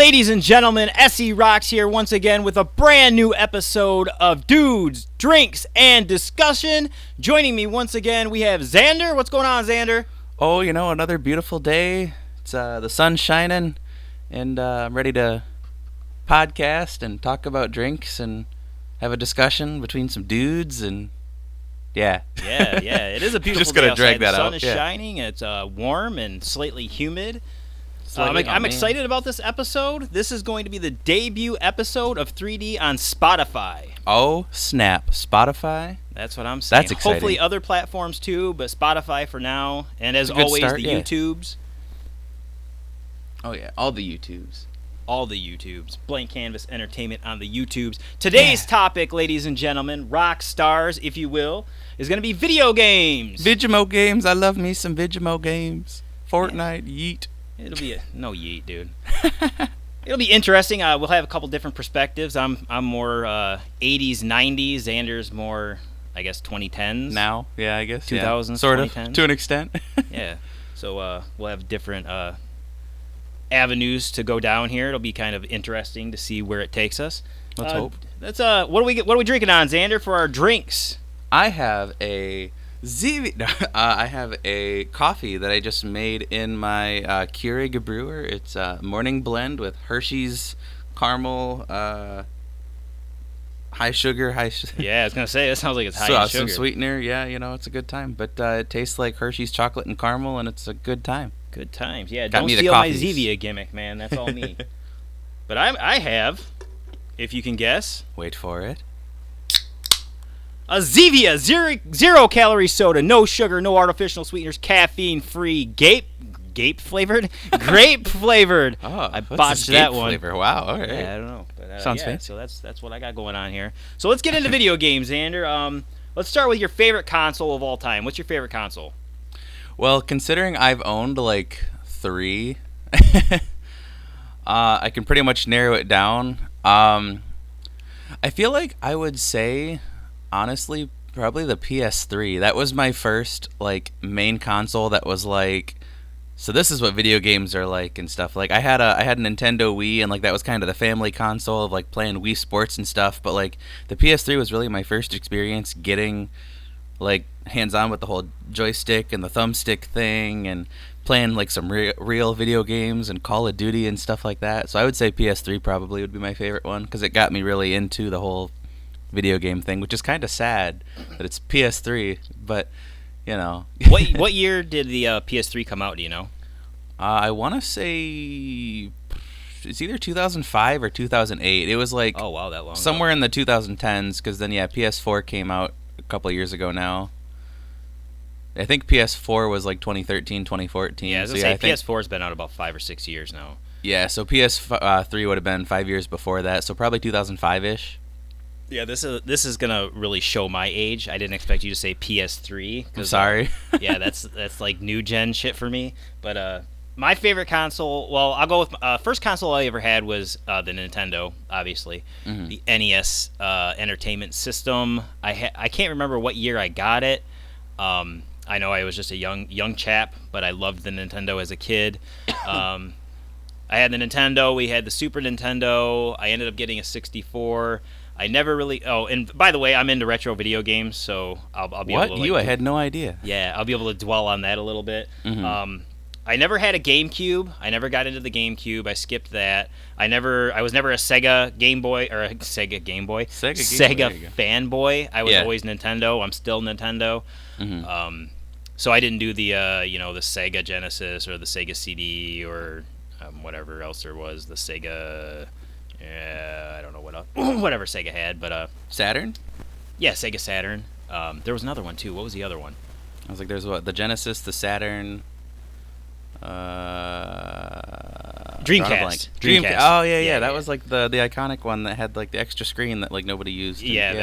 Ladies and gentlemen, SE Rocks here once again with a brand new episode of Dudes, Drinks, and Discussion. Joining me once again, we have Xander. What's going on, Xander? Oh, another beautiful day. It's the sun's shining, and I'm ready to podcast and talk about drinks and have a discussion between some dudes and yeah. It is a beautiful Just gonna day drag outside. that The sun out. is Yeah. shining. It's warm and slightly humid. Slightly- I'm man. excited about this episode. This is going to be the debut episode of 3D on Spotify. Oh, snap. Spotify? That's what I'm saying. That's exciting. Hopefully other platforms too, but Spotify for now. And as It's a good always, start, the yeah. YouTubes. Oh, yeah. All the YouTubes. All the YouTubes. Blank Canvas Entertainment on the YouTubes. Today's topic, ladies and gentlemen, rock stars, if you will, is going to be video games. Vigimo games. I love me some Vigimo games. Fortnite, yeet. It'll be no yeet, dude. It'll be interesting. We'll have a couple different perspectives. I'm more 80s, 90s. Xander's more, I guess, 2010s. Now, yeah, I guess. 2000s, Sort of, 2010s. to an extent. Yeah. So we'll have different avenues to go down here. It'll be kind of interesting to see where it takes us. Let's hope. What are we drinking on, Xander, for our drinks? I have a I have a coffee that I just made in my Keurig brewer. It's a morning blend with Hershey's caramel, high sugar, Yeah, I was gonna say it sounds like it's high in sugar. some sweetener. Yeah, it's a good time. But it tastes like Hershey's chocolate and caramel, and it's a good time. Good times. Yeah, Got don't me the steal my coffees. Zevia gimmick, man. That's all me. But I have, if you can guess, Wait for it. a Zevia zero calorie soda, no sugar, no artificial sweeteners, caffeine free, grape flavored. Oh, I what's botched the that grape one. flavor? Wow, all right. Yeah, I don't know. But, Sounds yeah, fancy. So that's what I got going on here. So let's get into video games, Xander. Let's start with your favorite console of all time. What's your favorite console? Well, considering I've owned like 3, I can pretty much narrow it down. I feel like I would say, honestly, probably the PS3. That was my first like main console that was like, so this is what video games are like and stuff. Like I had a Nintendo Wii, and like that was kind of the family console of like playing Wii Sports and stuff. But like the PS3 was really my first experience getting like hands-on with the whole joystick and the thumbstick thing and playing like some real video games and Call of Duty and stuff like that. So I would say PS3 probably would be my favorite one because it got me really into the whole video game thing, which is kind of sad that it's PS3, but What year did the PS3 come out? Do you know? I want to say it's either 2005 or 2008. It was like Oh wow, that long. somewhere in the 2010s, because then PS4 came out a couple of years ago now. I think PS4 was like 2013, 2014. Yeah, I was so gonna yeah, say PS4's been out about 5 or 6 years now. Yeah, so PS3 would have been 5 years before that, so probably 2005-ish. Yeah, this is gonna really show my age. I didn't expect you to say PS3. I'm sorry. Yeah, that's like new gen shit for me. But my favorite console, well, I'll go with first console I ever had was the Nintendo, obviously, the NES Entertainment System. I can't remember what year I got it. I know I was just a young chap, but I loved the Nintendo as a kid. I had the Nintendo. We had the Super Nintendo. I ended up getting a 64. I never really. Oh, and by the way, I'm into retro video games, so I'll be What? able to. I had no idea. Yeah, I'll be able to dwell on that a little bit. Mhm. I never had a GameCube. I never got into the GameCube. I skipped that. I was never a Sega Game Boy or a Sega Game Boy. Sega there you go. fanboy. I was Yeah. always Nintendo. I'm still Nintendo. Mhm. So I didn't do the the Sega Genesis or the Sega CD or whatever else there was. The Sega. I don't know what else, whatever Sega had, but Saturn? yeah, Sega Saturn. There was another one too. What was the other one? I was like, there's what? The Genesis, the Saturn. Dreamcast. Dreamcast. Oh yeah. Yeah, That yeah. was like the iconic one that had like the extra screen that like nobody used. Yeah,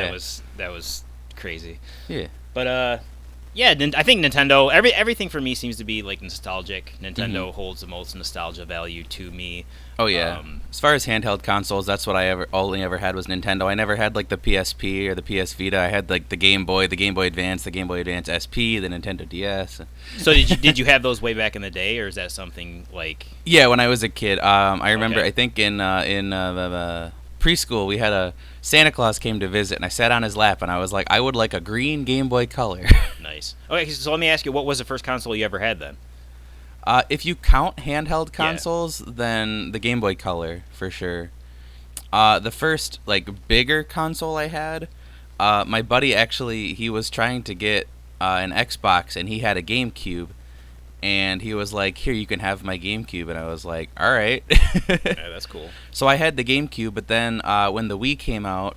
that was crazy. Yeah. But Yeah, I think Nintendo. Everything for me seems to be like nostalgic. Nintendo holds the most nostalgia value to me. Oh yeah. As far as handheld consoles, that's what I only ever had was Nintendo. I never had like the PSP or the PS Vita. I had like the Game Boy Advance, the Game Boy Advance SP, the Nintendo DS. So did you have those way back in the day, or is that something like? Yeah, when I was a kid, I remember. Okay. I think in preschool we had a Santa Claus came to visit, and I sat on his lap, and I was like, I would like a green Game Boy Color. Nice. Okay, so let me ask you, what was the first console you ever had then? If you count handheld Yeah. consoles, then the Game Boy Color for sure. The first like bigger console I had, my buddy actually he was trying to get an Xbox and he had a GameCube, and he was like, "Here, you can have my GameCube," and I was like, "All right." Yeah, that's cool. So I had the GameCube, but then when the Wii came out,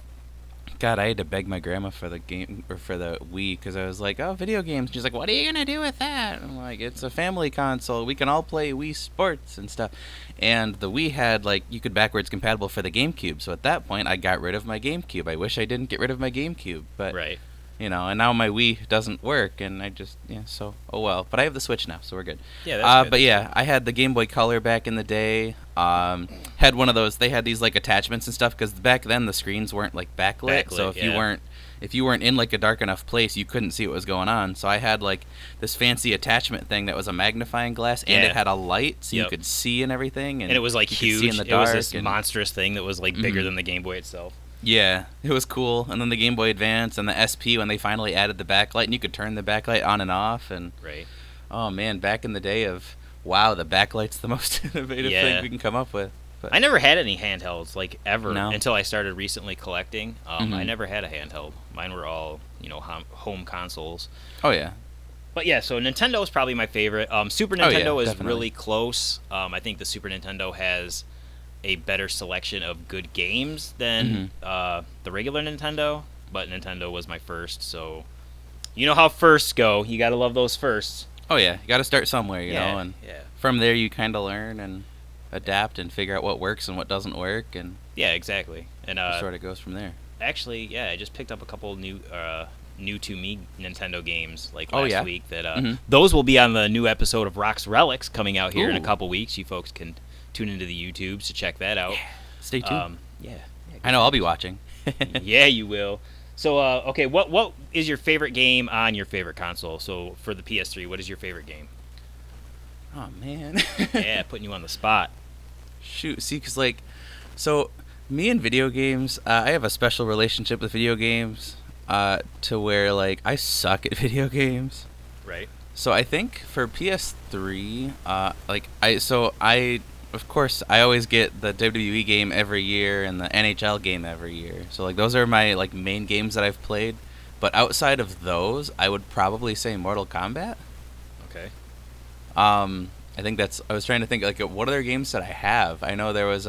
God, I had to beg my grandma for the game or for the Wii because I was like, "Oh, video games." She's like, "What are you gonna do with that?" I'm like, "It's a family console. We can all play Wii Sports and stuff." And the Wii had like you could backwards compatible for the GameCube. So at that point, I got rid of my GameCube. I wish I didn't get rid of my GameCube, but Right. and now my Wii doesn't work, and I just so oh well. But I have the Switch now, so we're good. Yeah, that's good. But yeah, I had the Game Boy Color back in the day. Had one of those. They had these like attachments and stuff because back then the screens weren't like backlit. So if you weren't in like a dark enough place, you couldn't see what was going on. So I had like this fancy attachment thing that was a magnifying glass, and Yeah. it had a light, so you Yep. could see and everything. And it was like you could see huge. in the It was dark. this monstrous thing that was like bigger than the Game Boy itself. Yeah, it was cool. And then the Game Boy Advance and the SP when they finally added the backlight, and you could turn the backlight on and off. And Right. oh man, back in the day of wow, the backlight's the most innovative Yeah. thing we can come up with. But I never had any handhelds like ever No? until I started recently collecting. I never had a handheld. Mine were all home consoles. oh yeah, But yeah, so Nintendo is probably my favorite. Super Oh, yeah, Nintendo is definitely. really close. I think the Super Nintendo has a better selection of good games than the regular Nintendo. But Nintendo was my first, so you know how firsts go. You gotta love those firsts. oh yeah. You got to start somewhere, you know, and yeah, from there you kind of learn and adapt and figure out what works and what doesn't work, and yeah, exactly. And it sort of goes from there. actually, yeah, I just picked up a couple new to me Nintendo games like Oh, last yeah? week. That Mhm. those will be on the new episode of Rock's Relics coming out here in a Ooh. couple weeks. You folks can tune into the YouTubes to check that out. Stay tuned. Yeah, I know I'll be watching. yeah, you will. So, okay, what is your favorite game on your favorite console? So, for the PS3, what is your favorite game? Oh man. Yeah, putting you on the spot. Shoot, see, cause like, so me and video games, I have a special relationship with video games, to where like I suck at video games. Right. So I think for PS3, of course I always get the WWE game every year and the NHL game every year. So like those are my like main games that I've played. But outside of those, I would probably say Mortal Kombat. Okay. I think I was trying to think like what other games that I have. I know there was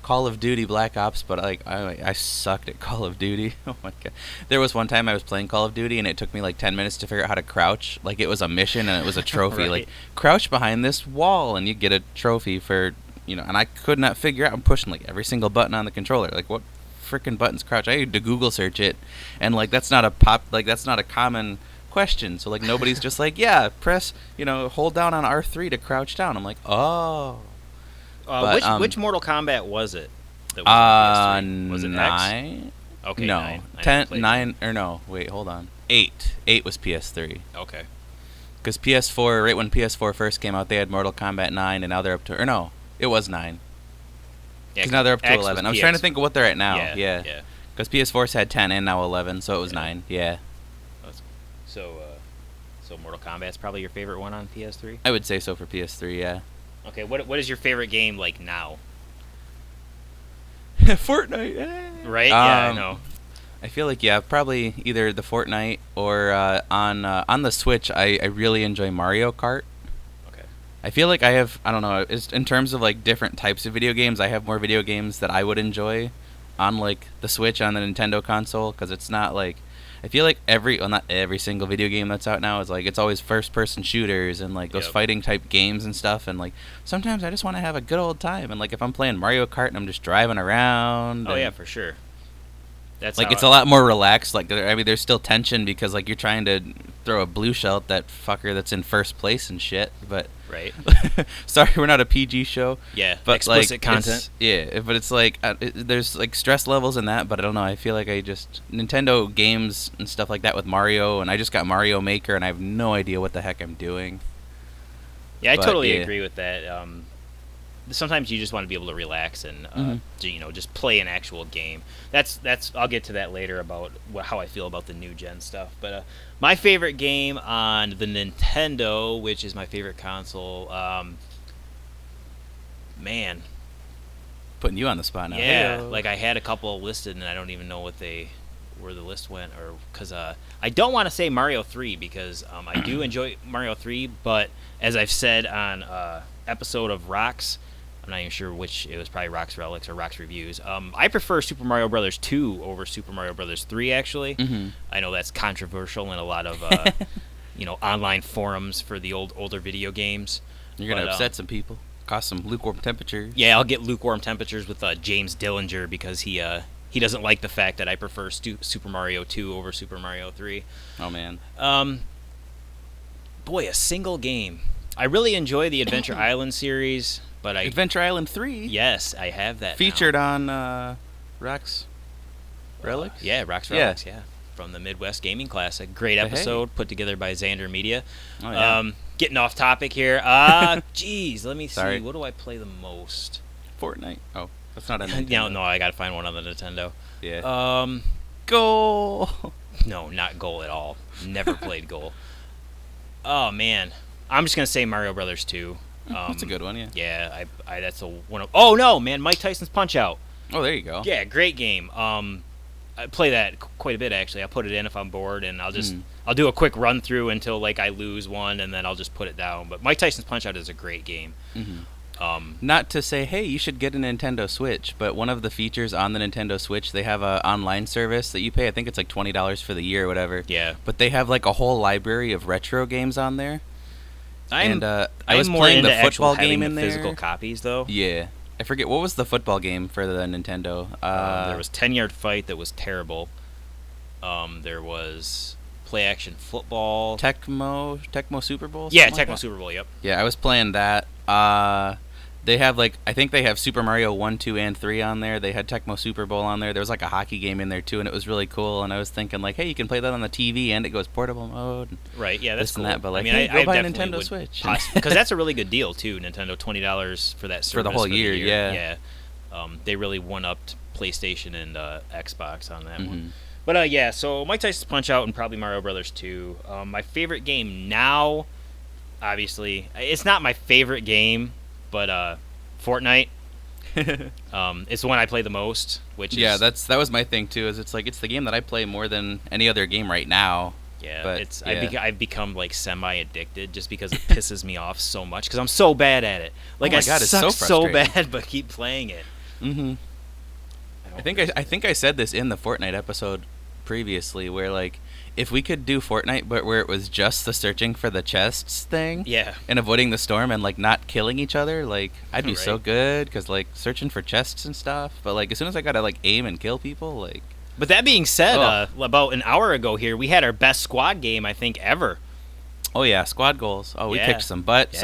Call of Duty Black Ops, but like I sucked at Call of Duty. Oh my god. There was one time I was playing Call of Duty and it took me like 10 minutes to figure out how to crouch. Like it was a mission and it was a trophy. Right. Like crouch behind this wall and you get a trophy for, and I could not figure out. I'm pushing like every single button on the controller. Like what freaking buttons crouch? I had to Google search it, and like that's not a common question. So like nobody's just like, yeah, press, hold down on R3 to crouch down. I'm like, oh. But, which Mortal Kombat was it? That was on PS3? Was it X? 9. Okay, No, 9. I 10, never played 9, or no, wait, hold on. 8. 8 was PS3. it. Okay. Because PS4, right when PS4 first came out, they had Mortal Kombat 9, and now they're up to, or no, it was 9. Yeah, Because now they're up to X was 11. I was trying to PS. think of what they're at now. Yeah. Because PS4's had 10 and now 11, so it was Yeah. 9. Yeah. So, Mortal Kombat's probably your favorite one on PS3. I would say so for PS3, yeah. Okay, what is your favorite game like now? Fortnite. Right? Yeah, I know. I feel like probably either the Fortnite or on the Switch. I really enjoy Mario Kart. Okay. I feel like I don't know, in terms of like different types of video games, I have more video games that I would enjoy on like the Switch on the Nintendo console, because it's not like, I feel like not every single video game that's out now is like, it's always first person shooters and like those Yep. fighting type games and stuff, and like sometimes I just want to have a good old time, and like if I'm playing Mario Kart and I'm just driving around, Oh and, yeah, for sure. That's like how it's a lot more relaxed. Like there's still tension because like you're trying to throw a blue shell at that fucker that's in first place and shit. But Right. sorry, we're not a PG show. Yeah. But Explicit like, content. but it's like there's like stress levels in that. But I don't know. I feel like Nintendo games and stuff like that with Mario, and I just got Mario Maker, and I have no idea what the heck I'm doing. Yeah, I But, totally yeah. agree with that. Sometimes you just want to be able to relax and just play an actual game. That's I'll get to that later about how I feel about the new gen stuff. But my favorite game on the Nintendo, which is my favorite console, man, Putting you on the spot now. yeah, Heyo. like I had a couple listed and I don't even know where the list went, or because I don't want to say Mario 3 because I do enjoy Mario 3, but as I've said on episode of RoxX, I'm not even sure which, it was probably RoxX Relics or RoxX Reviews. I prefer Super Mario Brothers 2 over Super Mario Brothers 3 actually. Mm-hmm. I know that's controversial in a lot of online forums for the older video games. You're gonna upset some people. Cause some lukewarm temperatures. Yeah, I'll get lukewarm temperatures with James Dillinger because he doesn't like the fact that I prefer Super Mario 2 over Super Mario 3. Oh man. Boy, a single game. I really enjoy the Adventure Island series, but Adventure Island 3. Yes, I have that Featured now. on RoxX Relics. Yeah, RoxX Relics. Yeah, from the Midwest Gaming Classic. Great episode put together by Xander Media. Oh, yeah. Getting off topic here. Geez, let me see. Sorry. What do I play the most? Fortnite. Oh, that's not a Nintendo. No, I gotta find one on the Nintendo. Yeah. Goal. No, not Goal at all. Never played Goal. Oh man, I'm just gonna say Mario Brothers 2. That's a good one, yeah. Yeah, I that's a one of. Oh no, man, Mike Tyson's Punch Out. Oh, there you go. Yeah, great game. I play that quite a bit actually. I put it in if I'm bored, and I'll do a quick run through until like I lose one, and then I'll just put it down. But Mike Tyson's Punch Out is a great game. Not to say, hey, you should get a Nintendo Switch, but one of the features on the Nintendo Switch, they have a online service that you pay. I think it's like $20 for the year or whatever. Yeah. But they have like a whole library of retro games on there. I'm was more playing into the football having game the in there. physical copies though. Yeah. I forget, what was the football game for the Nintendo? There was 10-Yard Fight that was terrible. There was Play Action Football. Tecmo Super Bowl? Yeah, something like Tecmo that? Super Bowl, yep. Yeah, I was playing that. They have I think they have Super Mario 1, 2, and 3 on there. They had Tecmo Super Bowl on there. There was like a hockey game in there too, and it was really cool. And I was thinking like, hey, you can play that on the TV, and it goes portable mode. Right, yeah, that's this cool. and that, but like, I mean, hey, go buy a definitely Nintendo would Switch. Because that's a really good deal too. Nintendo, $20 for that service For the whole year, yeah. They really one-upped PlayStation and Xbox on that Mm-hmm. one. But yeah, so Mike Tyson's Punch Out and probably Mario Brothers 2. My favorite game now, obviously, it's not my favorite game, but Fortnite. It's the one I play the most, which is that was my thing too. Is it's the game that I play more than any other game right now. yeah. But, I've become like semi-addicted just because it pisses me off so much because I'm so bad at it. Like Oh my I God, it's suck so so frustrating. bad, but keep playing it. Mm-hmm. I think I said this in the Fortnite episode previously, where like if we could do Fortnite, but where it was just the searching for the chests thing, Yeah. and avoiding the storm and like not killing each other, like I'd be so Right. good because like searching for chests and stuff. But like as soon as I gotta like aim and kill people, like But that being said, Ugh. about an hour ago here, we had our best squad game I think ever. oh yeah, squad goals. Oh, we Yeah. kicked some butt. Yeah.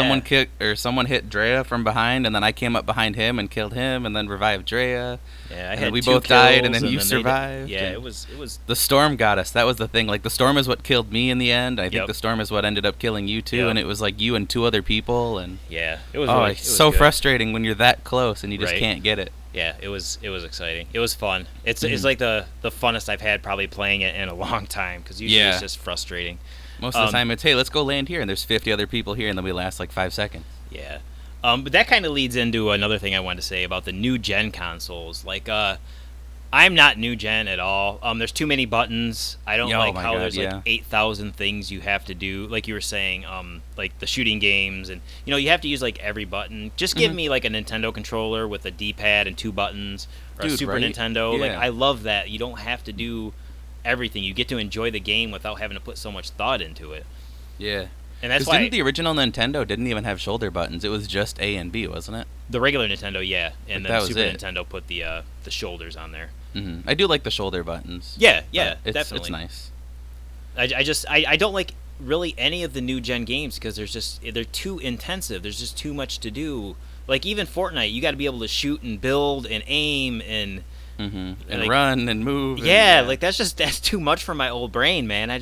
Someone hit Drea from behind, and then I came up behind him and killed him, and then revived Drea. Yeah, I And had we two both died, kills, and then you they did- survived, Yeah, and- it was The storm got us. That was the thing. Like the storm is what killed me in the end. I think Yep. the storm is what ended up killing you too. Yep. And it was like you and two other people. And yeah, it was oh, really, it's it was so good. frustrating when you're that close and you just Right. can't get it. Yeah, it was exciting. It was fun. It's Mm-hmm. like the funnest I've had probably playing it in a long time because usually Yeah. it's just frustrating. Most of the time, it's hey, let's go land here, and there's 50 other people here, and then we last like 5 seconds. Yeah. But that kind of leads into another thing I wanted to say about the new gen consoles. Like, I'm not new gen at all. There's too many buttons. I don't Oh like my how God, there's yeah. like 8,000 things you have to do. Like you were saying, like the shooting games, and you have to use like every button. Just give me like a Nintendo controller with a D-pad and 2 buttons, or a Dude, Super right? Nintendo. Like Yeah. I love that. You don't have to do everything. You get to enjoy the game without having to put so much thought into it. Yeah. And that's 'Cause why didn't the original Nintendo didn't even have shoulder buttons? It was just A and B, wasn't it? the regular Nintendo, yeah, and Like, then that was Super it. Nintendo put the shoulders on there. I do like the shoulder buttons. Yeah, yeah, but definitely. It's nice. I don't like really any of the new gen games because they're too intensive. There's just too much to do. Like even Fortnite, you got to be able to shoot and build and aim and And like, run and move. yeah, like that's too much for my old brain, man. I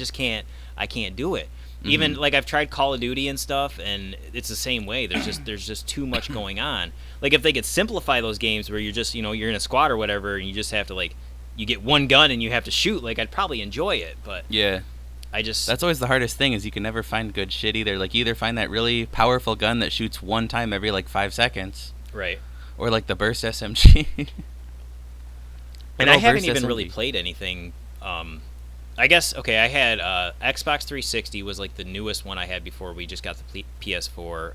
can't do it. Even like I've tried Call of Duty and stuff, and it's the same way. There's just too much going on. Like if they could simplify those games where you're just you're in a squad or whatever, and you just have to like you get one gun and you have to shoot. Like I'd probably enjoy it, but yeah, that's always the hardest thing is you can never find good shit either. Like either find that really powerful gun that shoots one time every like 5 seconds, right, or like the burst SMG. And I haven't even really played anything. I guess okay. I had Xbox 360 was like the newest one I had before we just got the PS4.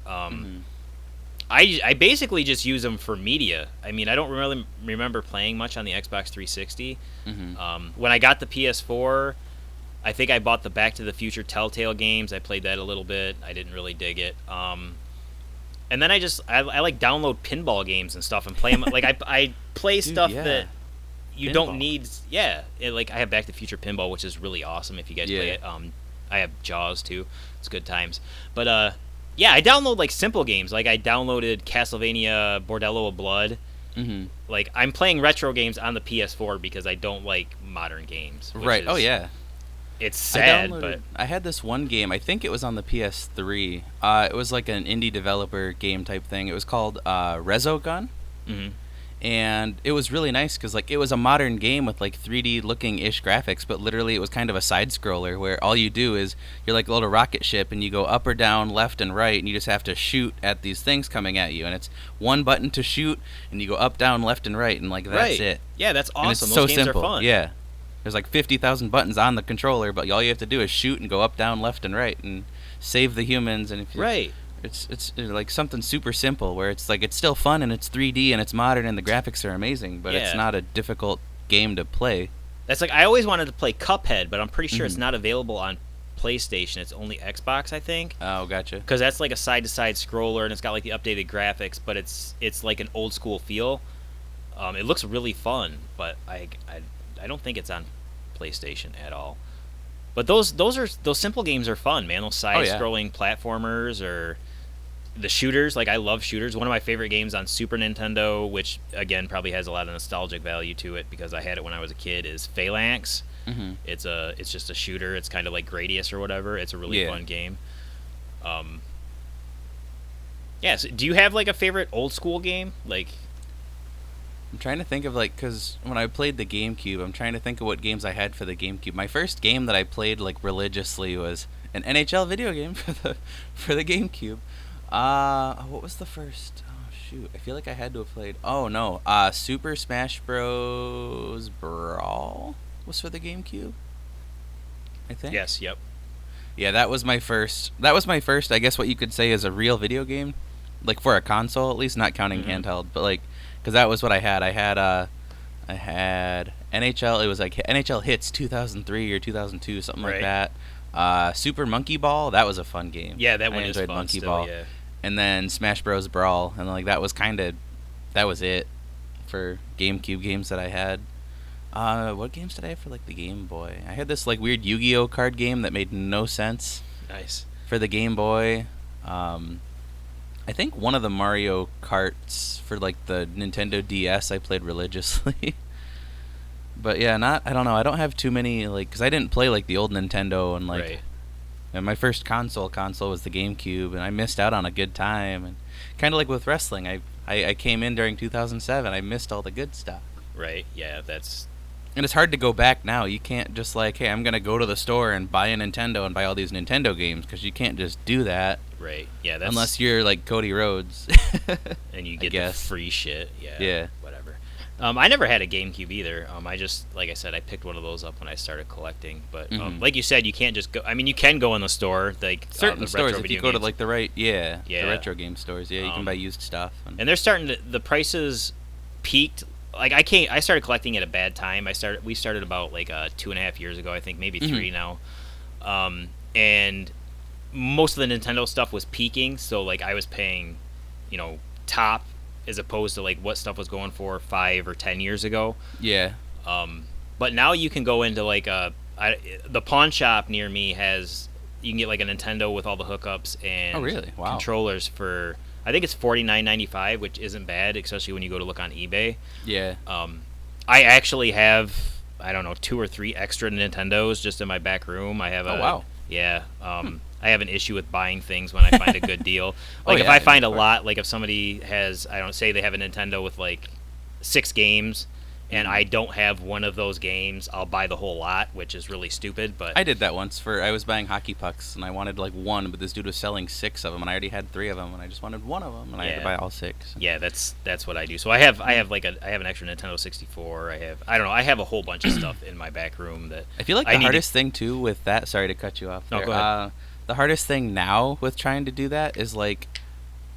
I basically just use them for media. I mean, I don't really remember playing much on the Xbox 360. When I got the PS4, I think I bought the Back to the Future Telltale games. I played that a little bit. I didn't really dig it. And then I like download pinball games and stuff and play them. Like I play stuff that you don't need. Yeah, like I have Back to the Future Pinball, which is really awesome if you guys play it. I have Jaws too. It's good times. But yeah, I download like simple games. Like I downloaded Castlevania Bordello of Blood. Like I'm playing retro games on the PS4 because I don't like modern games. Right. Oh yeah. It's sad, but I had this one game. I think it was on the PS3. It was like an indie developer game type thing. It was called Resogun. And it was really nice because like it was a modern game with like 3D looking ish graphics, but literally it was kind of a side scroller where all you do is you're like a little rocket ship and you go up or down, left and right, and you just have to shoot at these things coming at you, and it's one button to shoot, and you go up, down, left, and right, and like that's it. Yeah, that's awesome. And it's Those so games simple. are fun. Yeah, there's like 50,000 buttons on the controller, but all you have to do is shoot and go up, down, left, and right, and save the humans. And if you, It's like something super simple where it's like it's still fun and it's 3D and it's modern and the graphics are amazing, but it's not a difficult game to play. That's like I always wanted to play Cuphead, but I'm pretty sure it's not available on PlayStation. It's only Xbox, I think. Oh, gotcha. Because that's like a side-to-side scroller and it's got like the updated graphics, but it's like an old school feel. It looks really fun, but I don't think it's on PlayStation at all. But those simple games are fun, man. Those side-scrolling platformers or the shooters. Like I love shooters. One of my favorite games on Super Nintendo, which again probably has a lot of nostalgic value to it because I had it when I was a kid, is Phalanx. It's just a shooter. It's kind of like Gradius or whatever. It's a really fun game. So do you have like a favorite old school game? Like I'm trying to think of like, because when I played the GameCube, I'm trying to think of what games I had for the GameCube. My first game that I played like religiously was an NHL video game for the GameCube. What was the first? Oh shoot, I feel like I had to have played. Oh no, Super Smash Bros. Brawl was for the GameCube, I think. Yes. Yep. Yeah, that was my first. I guess what you could say is a real video game, like for a console at least, not counting handheld, but like. Because that was what I had. I had NHL. It was like NHL Hits 2003 or 2002, something like that. Super Monkey Ball. That was a fun game. Yeah, that one I enjoyed is fun Monkey still, Ball. yeah. And then Smash Bros. Brawl, and like that was it for GameCube games that I had. What games did I have for like the Game Boy? I had this like weird Yu-Gi-Oh card game that made no sense. Nice. For the Game Boy. I think one of the Mario Karts for like the Nintendo DS I played religiously. But yeah, I don't know. I don't have too many like cuz I didn't play like the old Nintendo and like and my first console was the GameCube, and I missed out on a good time. And kind of like with wrestling, I came in during 2007. I missed all the good stuff. Right. Yeah, that's and it's hard to go back now. You can't just like, hey, I'm going to go to the store and buy a Nintendo and buy all these Nintendo games because you can't just do that. Right. Yeah, that's unless you're like Cody Rhodes. And you get the free shit. Yeah. Whatever. I never had a GameCube either. I just, like I said, I picked one of those up when I started collecting. But like you said, you can't just go. I mean, you can go in the store, like certain the stores. retro If you go to like the the retro game stores, you can buy used stuff. And they're starting to. The prices peaked. Like I started collecting at a bad time. We started about like 2.5 years ago, I think, maybe 3 now. And most of the Nintendo stuff was peaking, so like I was paying, top as opposed to like what stuff was going for 5 or 10 years ago. Yeah. But now you can go into like the pawn shop near me has you can get like a Nintendo with all the hookups and Oh, really? Wow. controllers for, I think it's $49.95, which isn't bad, especially when you go to look on eBay. Yeah. I actually have, I don't know, 2 or 3 extra Nintendos just in my back room. I have Oh, wow. Yeah. I have an issue with buying things when I find a good deal. Like, if I find a lot, like if somebody has, I don't say they have a Nintendo with like 6 games, and I don't have one of those games, I'll buy the whole lot, which is really stupid. But I did that once. I was buying hockey pucks, and I wanted like one, but this dude was selling 6 of them, and I already had 3 of them, and I just wanted one of them, and I had to buy all 6. Yeah, that's what I do. So I have an extra Nintendo 64. I don't know. I have a whole bunch of stuff in my back room that I feel like the hardest thing too with that. Sorry to cut you off. No, there. go ahead. The hardest thing now with trying to do that is like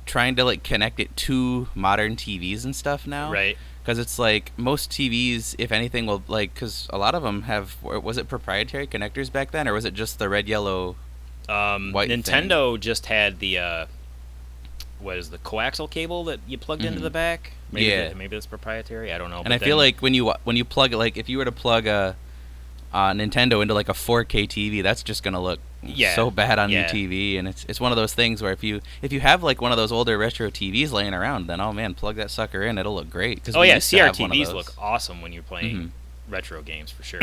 trying to like connect it to modern TVs and stuff now. Right. Because it's like most TVs, if anything, will like, because a lot of them have, was it proprietary connectors back then, or was it just the red, yellow, white Nintendo thing? just had the what is the coaxial cable that you plugged into the back? Maybe maybe it's proprietary. I don't know. And I feel like when you plug it, like if you were to plug a Nintendo into like a 4K TV, that's just gonna look so bad on your TV, and it's one of those things where if you have like one of those older retro TVs laying around, then oh man, plug that sucker in, it'll look great. Oh yeah, CRTVs look awesome when you're playing retro games for sure.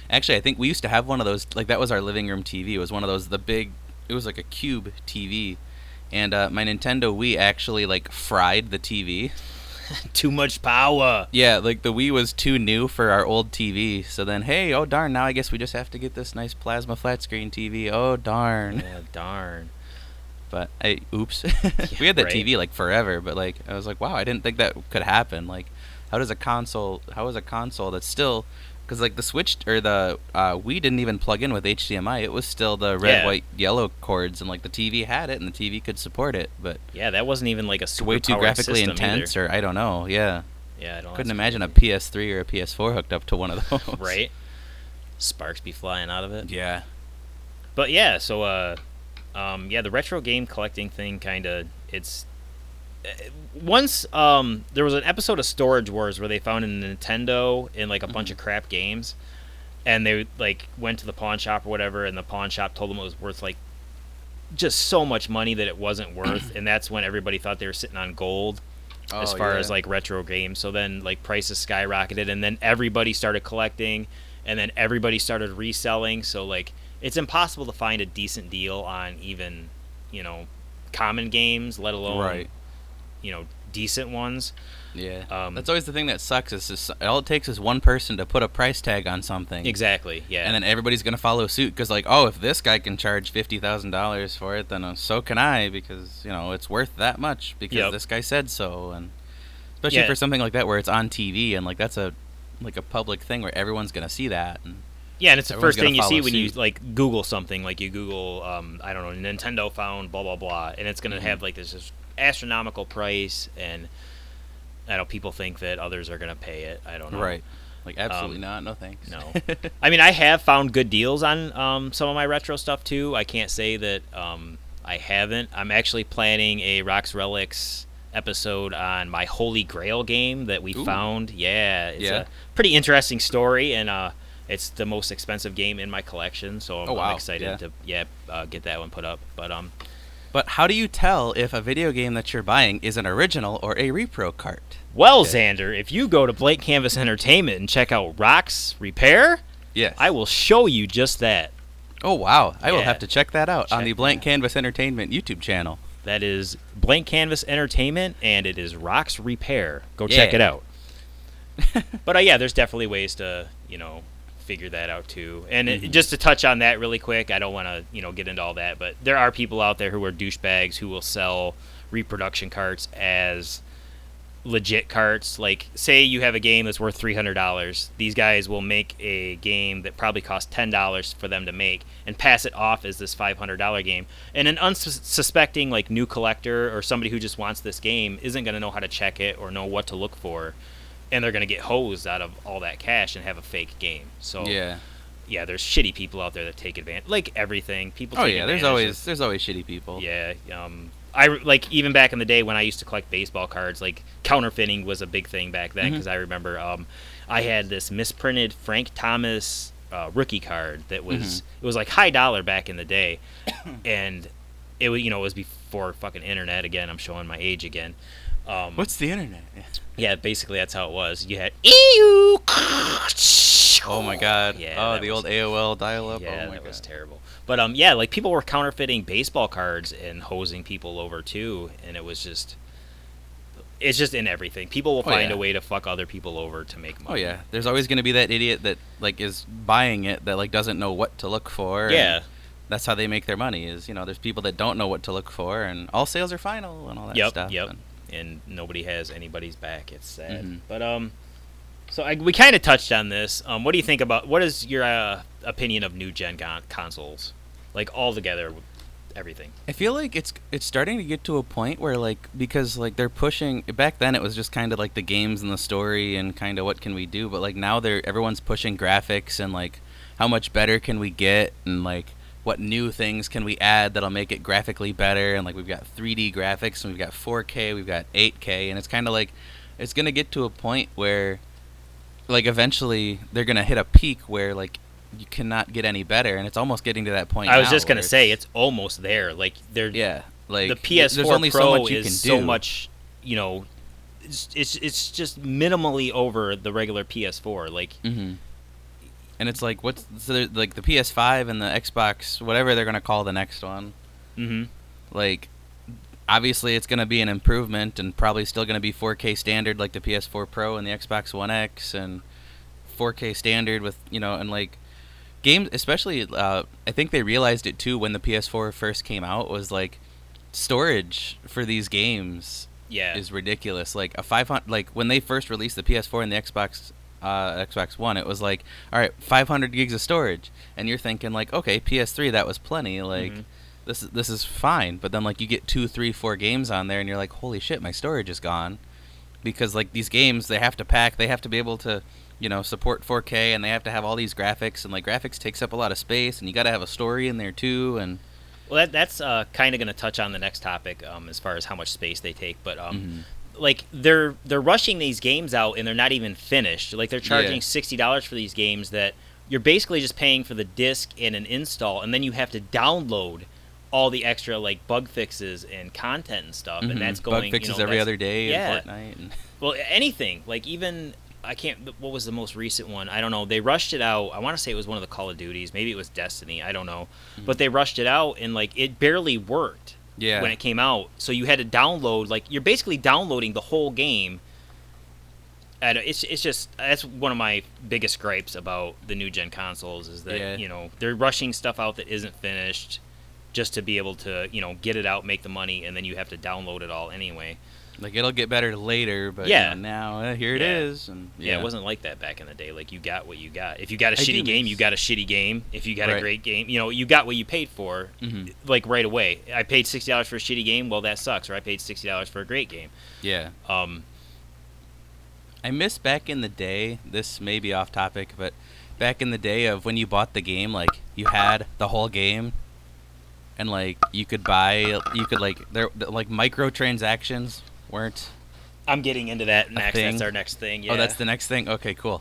Actually, I think we used to have one of those. Like that was our living room TV. It was one of those it was like a cube TV, and my Nintendo Wii actually like fried the TV. Too much power. Yeah, like the Wii was too new for our old TV. So then, hey, oh darn, now I guess we just have to get this nice plasma flat screen TV. Oh darn. Yeah, darn. But oops. We had that TV like forever, but like I was like, wow, I didn't think that could happen. Like, how is a console that's still, because like the Switch or the Wii didn't even plug in with HDMI. It was still the red, white, yellow cords, and like the TV had it, and the TV could support it. But yeah, that wasn't even like a super way too graphically intense, either. or I don't know. Yeah. Yeah, I don't. Couldn't imagine a PS3 or a PS4 hooked up to one of those. Right. Sparks be flying out of it. Yeah. But yeah, so the retro game collecting thing it's once there was an episode of Storage Wars where they found a Nintendo and like a bunch of crap games, and they like went to the pawn shop or whatever, and the pawn shop told them it was worth like just so much money that it wasn't worth, and that's when everybody thought they were sitting on gold as far as like retro games. So then like prices skyrocketed, and then everybody started collecting, and then everybody started reselling. So like it's impossible to find a decent deal on even, common games, let alone decent ones. Yeah. That's always the thing that sucks is just, all it takes is one person to put a price tag on something. Exactly. Yeah. And then everybody's going to follow suit because like, oh, if this guy can charge $50,000 for it, then so can I, because it's worth that much because this guy said so. And especially for something like that where it's on TV and like that's a public thing where everyone's going to see that. And yeah, and it's the first thing you see when you like Google something. Like you Google, I don't know, Nintendo found blah blah blah, and it's gonna have like this just astronomical price, and I know people think that others are gonna pay it. I don't know. Right. Like absolutely not. No thanks. No. I mean, I have found good deals on some of my retro stuff too. I can't say that I haven't. I'm actually planning a RoxX episode on my Holy Grail game that we found. Yeah, it's a pretty interesting story, and it's the most expensive game in my collection, so I'm excited to get that one put up. But how do you tell if a video game that you're buying is an original or a repro cart? Well, Xander, if you go to Blank Canvas Entertainment and check out Rox Repair, I will show you just that. Oh wow, I will have to check that out on the Blank Canvas Entertainment YouTube channel. That is Blank Canvas Entertainment, and it is Rox Repair. Go check it out. But there's definitely ways to figure that out too. And just to touch on that really quick, I don't want to get into all that, but there are people out there who are douchebags who will sell reproduction carts as legit carts. Like, say you have a game that's worth $300. These guys will make a game that probably costs $10 for them to make and pass it off as this $500 game. And an unsuspecting like new collector or somebody who just wants this game isn't going to know how to check it or know what to look for. And they're going to get hosed out of all that cash and have a fake game. So there's shitty people out there that take advantage, like everything. People. Oh yeah, there's always shitty people. Yeah, I like even back in the day when I used to collect baseball cards. Like counterfeiting was a big thing back then because I remember I had this misprinted Frank Thomas rookie card that was it was like high dollar back in the day, and it was it was before fucking internet. Again, I'm showing my age again. What's the internet? Yeah, basically that's how it was. You had ew. Oh my god. Yeah. The old AOL dial-up. Yeah, oh my that god. was terrible. But yeah, like people were counterfeiting baseball cards and hosing people over too, and it was just. It's just in everything. People will find a way to fuck other people over to make money. Oh yeah, there's always going to be that idiot that like is buying it that like doesn't know what to look for. Yeah, that's how they make their money. Is there's people that don't know what to look for, and all sales are final and all that stuff. Yep. And nobody has anybody's back. It's sad. But so we kind of touched on this. What do you think about? What is your opinion of new gen consoles, like all together? Everything. I feel like it's starting to get to a point where like because like they're pushing back then it was just kind of like the games and the story and kind of what can we do, but like now everyone's pushing graphics and like how much better can we get and like what new things can we add that'll make it graphically better, and like we've got 3D graphics and we've got 4K, we've got 8K, and it's kind of like it's going to get to a point where like eventually they're going to hit a peak where like you cannot get any better, and it's almost getting to that point. I was just gonna say it's almost there. Like like the PS4 there's only Pro so much you is can so do. much, it's just minimally over the regular PS4. Like, and it's like like the PS5 and the Xbox, whatever they're gonna call the next one. Like, obviously it's gonna be an improvement and probably still gonna be 4K standard like the PS4 Pro and the Xbox One X, and 4K standard with and like. Games, especially, I think they realized it too when the PS4 first came out, was like storage for these games is ridiculous. Like a 500, like when they first released the PS4 and the Xbox One, it was like, all right, 500 gigs of storage, and you're thinking like, okay, PS3 that was plenty, like this is fine. But then like you get 2, 3, 4 games on there, and you're like, holy shit, my storage is gone, because like these games they have to pack, they have to be able to. Support 4K, and they have to have all these graphics, and like graphics takes up a lot of space, and you got to have a story in there too. And well, that's kind of going to touch on the next topic as far as how much space they take. But like they're rushing these games out, and they're not even finished. Like they're charging $60 for these games that you're basically just paying for the disc and an install, and then you have to download all the extra like bug fixes and content and stuff, and that's going bug fixes every other day in Fortnite. Well, anything like even. I can't. What was the most recent one? I don't know. They rushed it out. I want to say it was one of the Call of Duties. Maybe it was Destiny. I don't know. But they rushed it out, and like it barely worked. When it came out, so you had to download. Like you're basically downloading the whole game. And it's just that's one of my biggest gripes about the new gen consoles is that they're rushing stuff out that isn't finished, just to be able to get it out, make the money, and then you have to download it all anyway. Like it'll get better later, but now here it is. And it wasn't like that back in the day. Like you got what you got. If you got a shitty game, you got a shitty game. If you got a great game, you got what you paid for. Like right away. I paid $60 for a shitty game. Well, that sucks. Or I paid $60 for a great game. Yeah. I miss back in the day. This may be off topic, but back in the day of when you bought the game, like you had the whole game. And like you could like there like microtransactions weren't. I'm getting into that next. That's our next thing. Yeah. Oh, that's the next thing. Okay, cool.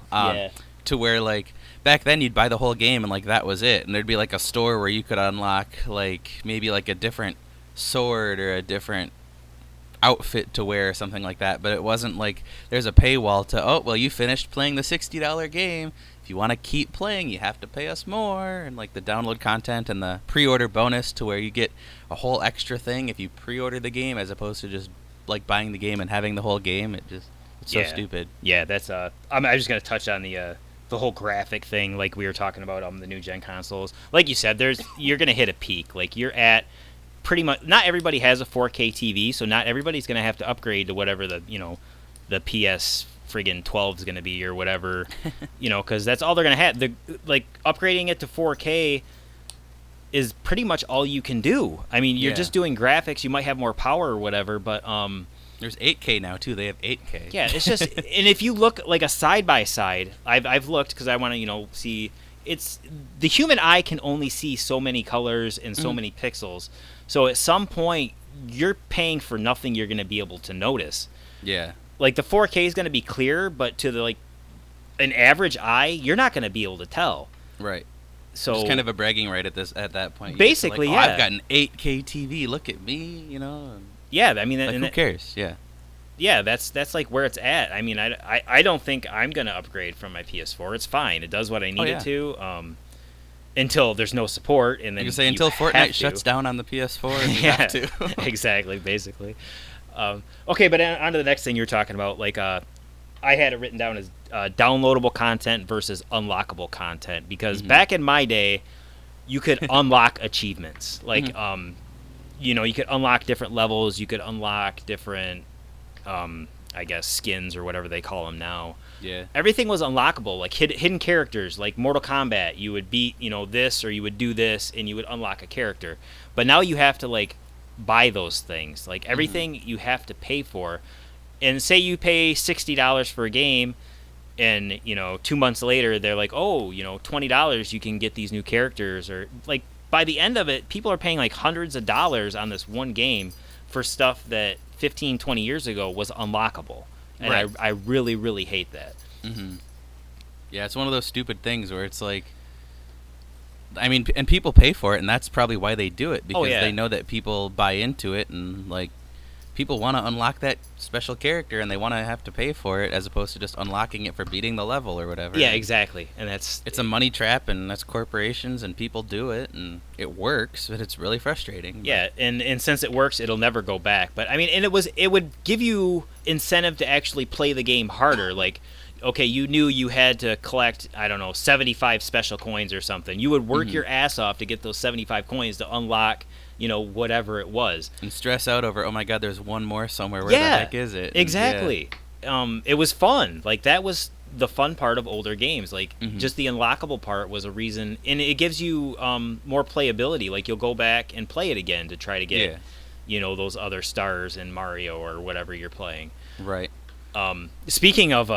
To where like back then you'd buy the whole game and like that was it, and there'd be like a store where you could unlock like maybe like a different sword or a different outfit to wear or something like that. But it wasn't like there's a paywall to you finished playing the $60 game. If you want to keep playing, you have to pay us more, and like the download content and the pre-order bonus to where you get a whole extra thing if you pre-order the game as opposed to just like buying the game and having the whole game. It's so stupid. Yeah, that's I'm just gonna touch on the whole graphic thing like we were talking about on the new gen consoles. Like you said, you're gonna hit a peak. Like you're at pretty much not everybody has a 4K TV, so not everybody's gonna have to upgrade to whatever the PS friggin' 12 is going to be or whatever, because that's all they're going to have. Like upgrading it to 4K is pretty much all you can do. I mean, you're just doing graphics. You might have more power or whatever, but there's 8K now too. They have 8K. Yeah, it's just and if you look like a side by side, I've looked because I want to see. It's the human eye can only see so many colors and so many pixels. So at some point, you're paying for nothing you're going to be able to notice. Yeah. Like the 4K is going to be clear, but to an average eye, you're not going to be able to tell. Right. So Just kind of a bragging right at that point. Basically, like, oh, yeah. I've got an 8K TV. Look at me, you know. Yeah, I mean, like, who cares? Yeah. Yeah, that's like where it's at. I mean, I don't think I'm gonna upgrade from my PS4. It's fine. It does what I need it to. Until there's no support, and then you say until Fortnite shuts down on the PS4, and you have to. Exactly, basically. Okay, but on to the next thing you're talking about. Like, I had it written down as downloadable content versus unlockable content, because back in my day, you could unlock achievements. Like, you know, you could unlock different levels. You could unlock different, I guess, skins or whatever they call them now. Yeah. Everything was unlockable, like hidden characters, like Mortal Kombat. You would beat, you know, this, or you would do this, and you would unlock a character. But now you have to, like, buy those things. Like, everything you have to pay for. And say you pay $60 for a game, and, you know, 2 months later, they're like, oh, you know, $20, you can get these new characters. Or, like, by the end of it, people are paying, like, hundreds of dollars on this one game for stuff that 15, 20 years ago was unlockable. And right. I really, really hate that. Yeah, it's one of those stupid things where it's like, I mean, and people pay for it, and that's probably why they do it, because they know that people buy into it, and, like, people want to unlock that special character, and they want to have to pay for it, as opposed to just unlocking it for beating the level or whatever. Yeah, exactly. And it's a money trap, and that's corporations, and people do it, and it works, but it's really frustrating. Yeah, and since it works, it'll never go back. But I mean, and it would give you incentive to actually play the game harder. Like, okay, you knew you had to collect, I don't know, 75 special coins or something. You would work your ass off to get those 75 coins to unlock, you know, whatever it was. And stress out over, oh my god, there's one more somewhere. Where the heck is it? Exactly. It was fun. Like, that was the fun part of older games. Like, just the unlockable part was a reason. And it gives you more playability. Like, you'll go back and play it again to try to get, you know, those other stars in Mario or whatever you're playing. Right. Speaking of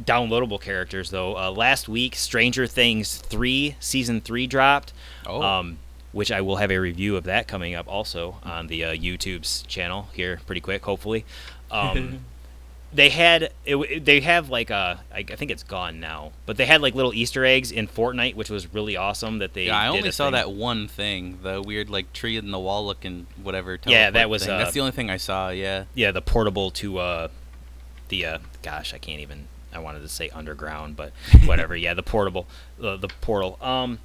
downloadable characters, though, last week, Stranger Things 3, Season 3 dropped. Which I will have a review of that coming up also on the YouTube's channel here pretty quick, hopefully. They have like I think it's gone now, but they had like little Easter eggs in Fortnite, which was really awesome that they did. I only saw that one thing, the weird like tree in the wall looking whatever. Yeah, that was that's the only thing I saw. Yeah, the portable to the gosh, I can't even. I wanted to say underground, but whatever. Yeah, the portable, the portal.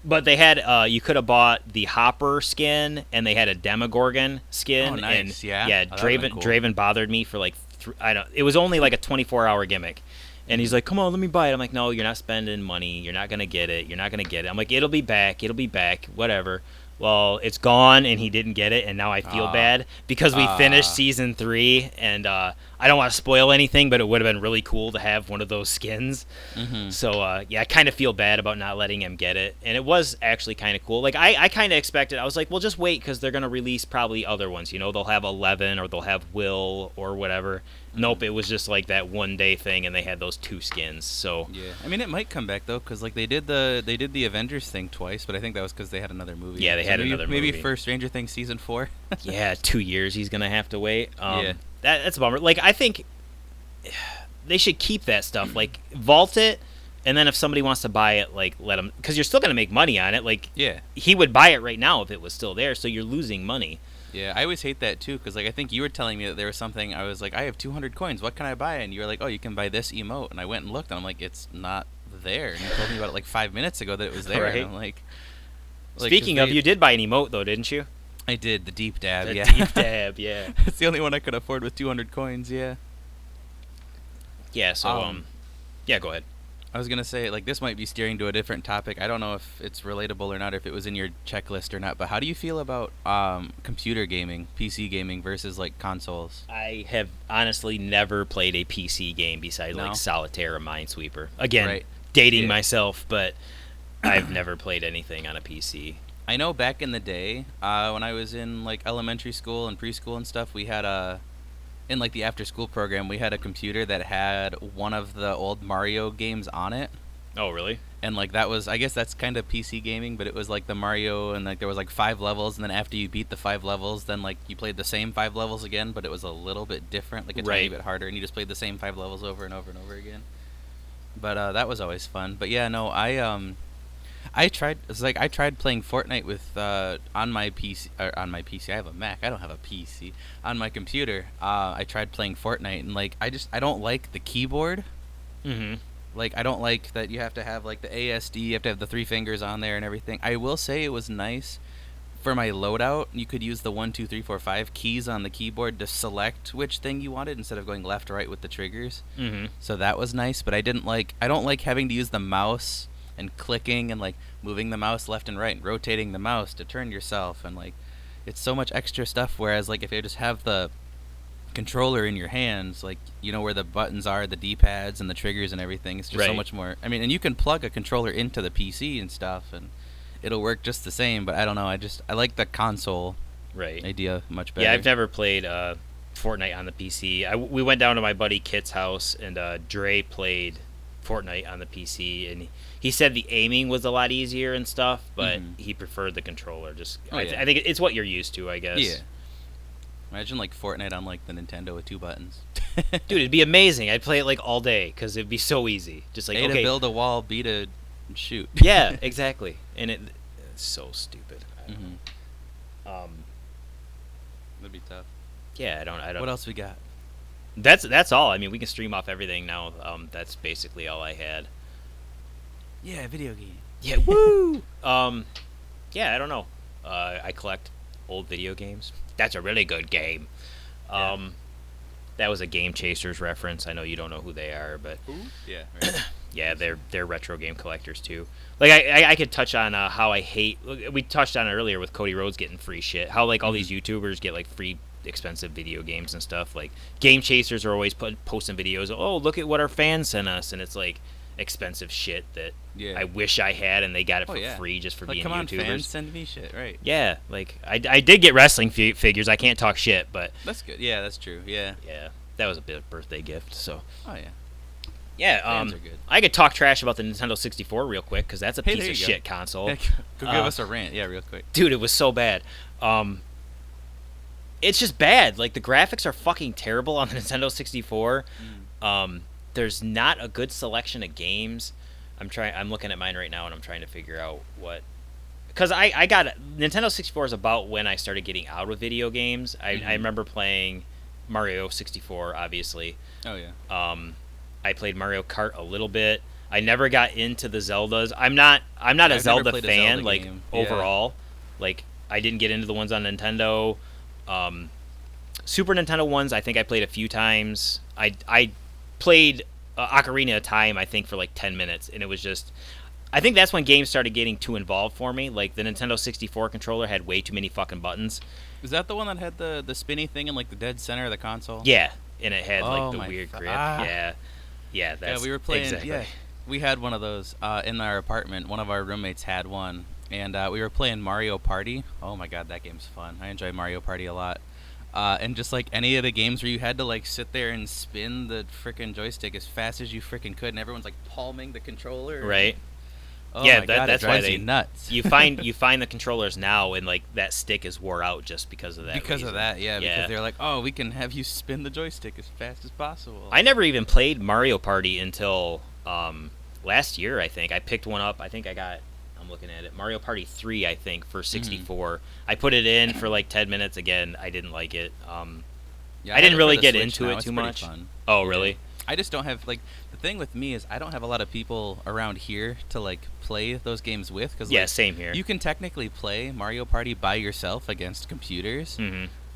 But they had you could have bought the Hopper skin, and they had a Demogorgon skin. Oh, nice. And, yeah. Draven bothered me for like it was only like a 24-hour gimmick, and he's like, "Come on, let me buy it." I'm like, "No, you're not spending money. You're not gonna get it. You're not gonna get it." I'm like, "It'll be back. It'll be back. Whatever." Well, it's gone, and he didn't get it, and now I feel bad because we finished Season 3, and I don't want to spoil anything, but it would have been really cool to have one of those skins. So, I kind of feel bad about not letting him get it, and it was actually kind of cool. Like, I kind of expected, I was like, well, just wait, because they're going to release probably other ones. You know, they'll have 11, or they'll have Will, or whatever. Nope, it was just like that one-day thing, and they had those 2 skins. So yeah, I mean, it might come back though, because like they did the Avengers thing twice, but I think that was because they had another movie. Yeah, they had another movie. Maybe for Stranger Things season 4. Yeah, 2 years he's gonna have to wait. That's a bummer. Like, I think they should keep that stuff. Like, vault it, and then if somebody wants to buy it, like, let them, because you're still gonna make money on it. Like, he would buy it right now if it was still there, so you're losing money. Yeah, I always hate that too, because like I think you were telling me that there was something. I was like, I have 200 coins. What can I buy? And you were like, oh, you can buy this emote. And I went and looked, and I'm like, it's not there. And you told me about it like 5 minutes ago that it was there. Right. And I'm like Speaking of, you did buy an emote though, didn't you? I did, the deep dab. The yeah, deep dab. Yeah. It's the only one I could afford with 200 coins. Yeah. Yeah. So yeah, go ahead. I was gonna say, like, this might be steering to a different topic. I don't know if it's relatable or not, if it was in your checklist or not. But how do you feel about computer gaming, PC gaming versus like consoles? I have honestly never played a PC game besides like Solitaire or Minesweeper. Again, dating myself, but I've never played anything on a PC. I know back in the day, when I was in like elementary school and preschool and stuff, we had in like the after school program, we had a computer that had one of the old Mario games on it. Oh, really? And like that was, I guess that's kind of PC gaming, but it was like the Mario, and like there was like 5 levels, and then after you beat the 5 levels, then like you played the same 5 levels again, but it was a little bit different, like a tiny bit harder, and you just played the same 5 levels over and over and over again. But that was always fun. But yeah, no, I tried playing Fortnite with on my PC on my PC. I have a Mac. I don't have a PC. On my computer, I tried playing Fortnite, and like I don't like the keyboard. Mm-hmm. Like I don't like that you have to have like the ASD. You have to have the three fingers on there and everything. I will say it was nice for my loadout. You could use the 1, 2, 3, 4, 5 keys on the keyboard to select which thing you wanted instead of going left or right with the triggers. Mm-hmm. So that was nice. But I don't like having to use the mouse and clicking and like moving the mouse left and right and rotating the mouse to turn yourself, and like it's so much extra stuff. Whereas like if you just have the controller in your hands, like you know where the buttons are, the D-pads and the triggers and everything, it's just so much more. I mean, and you can plug a controller into the PC and stuff, and it'll work just the same. But I don't know, I like the console idea much better. Yeah, I've never played Fortnite on the PC. We went down to my buddy Kit's house, and Dre played Fortnite on the PC, and he said the aiming was a lot easier and stuff, but he preferred the controller. I think it's what you're used to, I guess. Yeah. Imagine like Fortnite on like the Nintendo with 2 buttons. Dude, it'd be amazing. I'd play it like all day because it'd be so easy. Just like, A okay, to build a wall, B to shoot. Yeah, exactly. And it's so stupid. That'd be tough. Yeah, I don't. What else we got? That's all. I mean, we can stream off everything now. That's basically all I had. Yeah, video game. Yeah, woo. Yeah, I don't know. I collect old video games. That's a really good game. That was a Game Chasers reference. I know you don't know who they are, but Who? Yeah. Right. yeah, they're retro game collectors too. Like I could touch on how I hate. We touched on it earlier with Cody Rhodes getting free shit. How like all these YouTubers get like free expensive video games and stuff. Like Game Chasers are always posting videos. Oh, look at what our fans sent us, and it's like expensive shit that I wish I had, and they got it for free just for like, being come on, YouTubers. fans, send me shit, right? Yeah, like I did get wrestling figures. I can't talk shit, but that's good. Yeah, that's true. Yeah. Yeah, that was a bit of birthday gift. So. Oh yeah. Yeah, fans are good. I could talk trash about the Nintendo 64 real quick because that's a piece of shit go. console. Yeah, go give us a rant, real quick. Dude, it was so bad. It's just bad. Like the graphics are fucking terrible on the Nintendo 64. There's not a good selection of games. I'm looking at mine right now and I'm trying to figure out what. Because I got Nintendo 64 is about when I started getting out of video games. I remember playing Mario 64, obviously. Oh yeah. I played Mario Kart a little bit. I never got into the Zeldas. I'm not a Zelda fan like overall. Like I didn't get into the ones on Nintendo. Super Nintendo ones I think I played a few times. I played Ocarina of Time I think for like 10 minutes, and it was just I think that's when games started getting too involved for me. Like the Nintendo 64 controller had way too many fucking buttons. Is that the one that had the spinny thing in like the dead center of the console? Yeah, and it had like the weird grip. Yeah, that's we were playing. exactly. Yeah, we had one of those in our apartment. One of our roommates had one, and we were playing Mario Party. Oh my god, that game's fun. I enjoy Mario Party a lot. And just like any of the games where you had to like sit there and spin the frickin' joystick as fast as you frickin' could, and everyone's like palming the controller. Right. Oh yeah, my god, that's it drives why you nuts. you find the controllers now, and like that stick is wore out just because of that. Because reason. of that, yeah. Because they're like, oh, we can have you spin the joystick as fast as possible. I never even played Mario Party until last year. I think I picked one up. I think I'm looking at it. Mario Party 3, I think, for 64. I put it in for like 10 minutes. Again, I didn't like it. Yeah, I didn't really get Switch into now. it It's too pretty much. Fun. Oh, really? I just don't have like the thing with me is I don't have a lot of people around here to like play those games with. Cause, yeah, like, same here. You can technically play Mario Party by yourself against computers,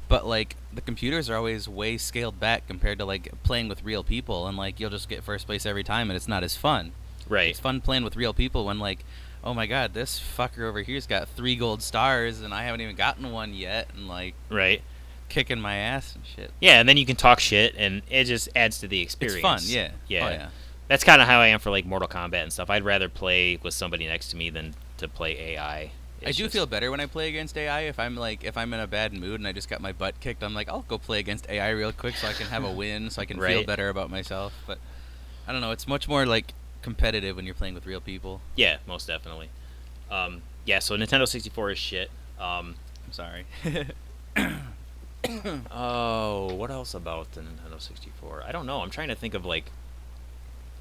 but like the computers are always way scaled back compared to like playing with real people, and like you'll just get first place every time, and it's not as fun. Right. It's fun playing with real people when like, oh my god, this fucker over here's got 3 gold stars and I haven't even gotten one yet, and like right. kicking my ass and shit. Yeah, and then you can talk shit, and it just adds to the experience. It's fun, yeah. Yeah. Oh, yeah. That's kind of how I am for like Mortal Kombat and stuff. I'd rather play with somebody next to me than to play AI. I do feel better when I play against AI. If I'm in a bad mood and I just got my butt kicked, I'm like, I'll go play against AI real quick so I can have a win, so I can feel better about myself. But I don't know, it's much more like competitive when you're playing with real people. Yeah, most definitely. Yeah, so Nintendo 64 is shit. I'm sorry. Oh, what else about the Nintendo 64? I don't know. I'm trying to think of like